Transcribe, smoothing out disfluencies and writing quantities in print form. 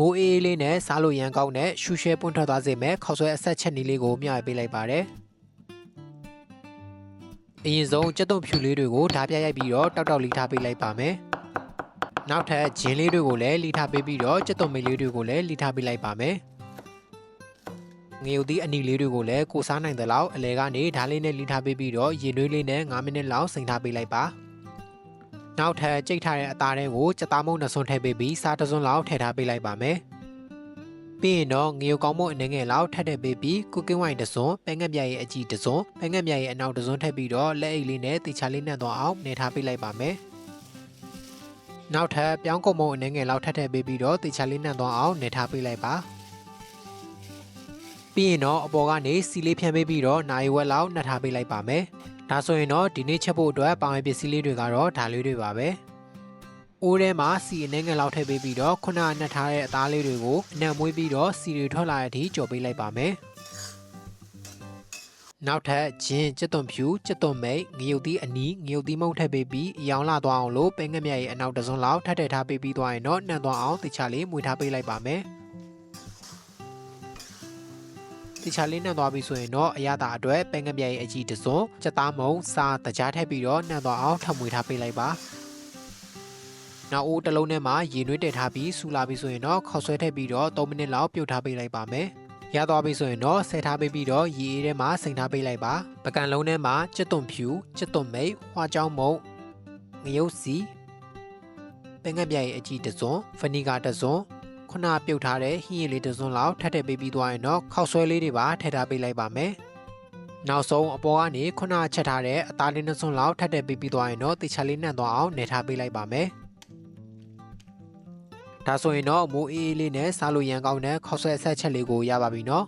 မိုးအေးလေးနဲ့စားလို့ရန်ကောင်းတဲ့ရှူရှဲပွန့်ထွက်သွားစေမဲ့ခေါက်ဆွဲအဆက်ချက်နီးလေးကိုမျှဝေပေးလိုက်ပါတယ်အရင်ဆုံးကြက်သွန်ဖြူလေးတွေကိုဓာပြရိုက်ပြီးတော့တောက်တောက်လီထားပေးလိုက်ပါမယ်နောက်ထပ်ဂျင်းလေးတွေကိုလည်းလီထားပေးပြီးတော့ကြက်သွန်မေးလေးတွေကိုလည်းလီထားပေးလိုက်ပါမယ်ငရုတ်သီးအနီလေးတွေကိုလည်းကိုစားနိုင်တဲ့လောက်အလဲကနေဓာလေးနဲ့လီထားပေးပြီးတော့ရေနွေးလေးနဲ့9မိနစ်လောက်စိမ်ထားပေးလိုက်ပါနောက်ထပ်ကြိတ်ထားတဲ့အသားတွေကိုကြက်သားမုန့်နှစ်စွန်းထည့်ပေးပြီးစားတစ်စွန်းလောက်ထည့်ထားပေးလိုက်ပါမယ်ပြီးရင်တော့ငရုတ်ကောင်းမုန့်အနေငယ်လောက်ထပ်ထည့်ပေးပြီးကုကင်းဝိုင်တစ်စွန်းပဲငက်မြရဲ့အကြည့်တစ်စွန်းပဲငက်မြရဲ့အနောက်တစ်စွန်းထည့်ပြီးတော့လက်အိတ်လေးနဲ့တေချာလေးနှံ့သွားအောင်နေထားပေးလိုက်ပါမယ်နောက်ထပ်ပြောင်းကုတ်မုန့်အနေငယ်လောက်ထပ်ထည့်ပေးပြီးတော့တေချာလေးနှံ့သွားအောင်နေထားပေးလိုက်ပါပြီးရင်တော့အပေါ်ကနေစီလေးဖြန်းပေးပြီးတော့နိုင်ဝက်လောက်နှက်ထားပေးလိုက်ပါမယ်ဒါဆိုရင်တော့ဒီနေ့ချက်ဖို့အတွက်ပေါင်ရပစ္စည်းလေးတွေကတော့ဒါလေးတွေပါပဲအိုးထဲမှာစီအနေငယ်လောက်ထည့်ပေးပြီးတော့ခုနကနှက်ထားတဲ့အသားလေးတွေကိုအနံ့မွေးပြီးတော့စီတွေထွက်လာတဲ့အထိကြော်ပေးလိုက်ပါမယ်နောက်ထပ်ဂျင်းကြက်သွန်ဖြူကြက်သွန်မိတ်ငရုတ်သီးအနီးငရုတ်သီးမုန့်ထည့်ပေးပြီးအယောင်လာသွားအောင်လို့ပဲငက်မြရဲ့အနောက်တစ်စွန်းလောက်ထပ်ထည့်ထားပေးပြီးသွားရင်တော့နှံ့သွားအောင်တေချာလေးမွေထားပေးလိုက်ပါမယ်တေချာလေးနှံ့သွားပြီဆိုရင်တော့အရသာအတွက်ပဲငက်မြရဲ့အကြီးတစ်စွန်းကြက်သားမုံစားတကြားထည့်ပြီးတော့နှံ့သွားအောင်ထပ်မွေထားပေးလိုက်ပါနောက်အိုးတစ်လုံးထဲမှာရေနွေးတည်ထားပြီးဆူလာပြီဆိုရင်တော့ခေါက်ဆွဲထည့်ပြီးတော့3မိနစ်လောက်ပြုတ်ထားပေးလိုက်ပါမယ်ရသွားပြီဆိုရင်တော့ဆဲထားပေးပြီးတော့ရေအေးထဲမှာစိမ်ထားပေးလိုက်ပါပကံလုံးထဲမှာကြက်သွန်ဖြူကြက်သွန်မိတ်ဟွာကြောင်းမုံငရုတ်စီပဲငက်ပြရဲ့အကြီးတစ်စွန်းဖနီကာတစ်စွန်းခုနပြုတ်ထားတဲ့ဟင်းရည်လေးတစ်စွန်းလောက်ထပ်ထည့်ပေးပြီးသွားရင်တော့ခေါက်ဆွဲလေးတွေပါထည့်ထားပေးလိုက်ပါမယ်နောက်ဆုံးအပေါ်ကနေခုနချက်ထားတဲ့အသားလေးနှစ်စွန်းလောက်ထပ်ထည့်ပေးပြီးသွားရင်တော့တေချာလေးနှံ့သွားအောင်နေထားပေးလိုက်ပါမယ်ဒါဆိုရင်တော့မိုးအေးလေးနဲ့စားလို့ရန်ကောင်းတဲ့ခေါက်ဆွဲအဆက်ချက်လေးကိုရပါပြီနော်